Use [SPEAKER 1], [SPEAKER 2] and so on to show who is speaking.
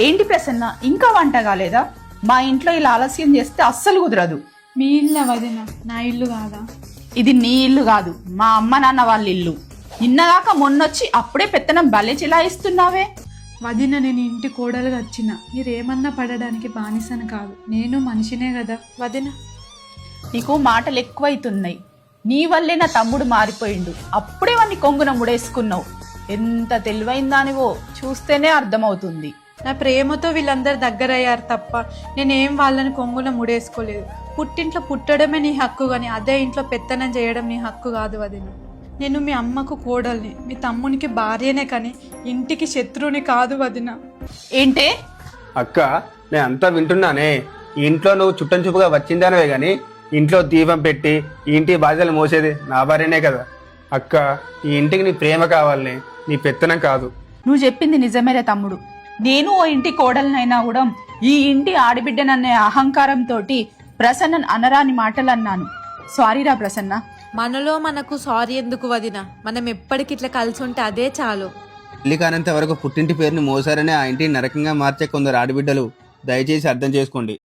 [SPEAKER 1] ఏంటి ప్రసన్న, ఇంకా వంట కాలేదా? మా ఇంట్లో ఇలా ఆలస్యం చేస్తే అస్సలు కుదరదు.
[SPEAKER 2] మీ ఇల్లు వదిన, నా ఇల్లు కాదా?
[SPEAKER 1] ఇది నీ ఇల్లు కాదు, మా అమ్మ నాన్న వాళ్ళ ఇల్లు. నిన్నగాక మొన్నొచ్చి అప్పుడే పెత్తనం భలే చిలాయిస్తున్నావే.
[SPEAKER 2] వదిన, నేను ఇంటి కోడలుగా వచ్చిన. మీరేమన్నా పడడానికి బానిసను కాదు, నేను మనిషినే కదా వదిన.
[SPEAKER 1] నీకు మాటలు ఎక్కువైతున్నాయి. నీ వల్లే నా తమ్ముడు మారిపోయిండు. అప్పుడే వాడిని కొంగున ముడేసుకున్నావు. ఎంత తెలివైందానివో చూస్తేనే అర్థమవుతుంది.
[SPEAKER 2] నా ప్రేమతో వీళ్ళందరు దగ్గరయ్యారు తప్ప నేనేం వాళ్ళని కొంగున ముడేసుకోలేదు. పుట్టింట్లో పుట్టడమే నీ హక్కు, కానీ అదే ఇంట్లో పెత్తనం చేయడం నీ హక్కు కాదు వదిన. నేను మీ అమ్మకు కోడల్ని, మీ తమ్మునికి భార్యనే, కానీ ఇంటికి శత్రువుని కాదు వదిన.
[SPEAKER 1] ఏంటే?
[SPEAKER 3] అక్క, నేను అంతా వింటున్నానే. ఈ ఇంట్లో నువ్వు చుట్టం చూపుగా వచ్చిందానవే గాని ఇంట్లో దీపం పెట్టి ఈ ఇంటి బాధ్యతలు మోసేది నా భార్యనే కదా. అక్క, ఈ ఇంటికి నీ ప్రేమ కావాలనే, నీ పెత్తనం కాదు.
[SPEAKER 1] నువ్వు చెప్పింది నిజమేరే తమ్ముడు. నేను ఓ ఇంటి కోడలనైనా కూడా ఈ ఇంటి ఆడబిడ్డననే అహంకారంతో ప్రసన్న అనరాని మాటలు అన్నాను. సారీరా ప్రసన్న.
[SPEAKER 4] మనలో మనకు సారీ ఎందుకు వదిన? మనం ఎప్పటికి ఇట్లా కలిసి ఉంటే అదే చాలు.
[SPEAKER 3] పెళ్లి కానంత వరకు పుట్టింటి పేరుని మోసారనే ఆ ఇంటిని నరకంగా మార్చే కొందరు ఆడబిడ్డలు దయచేసి అర్థం చేసుకోండి.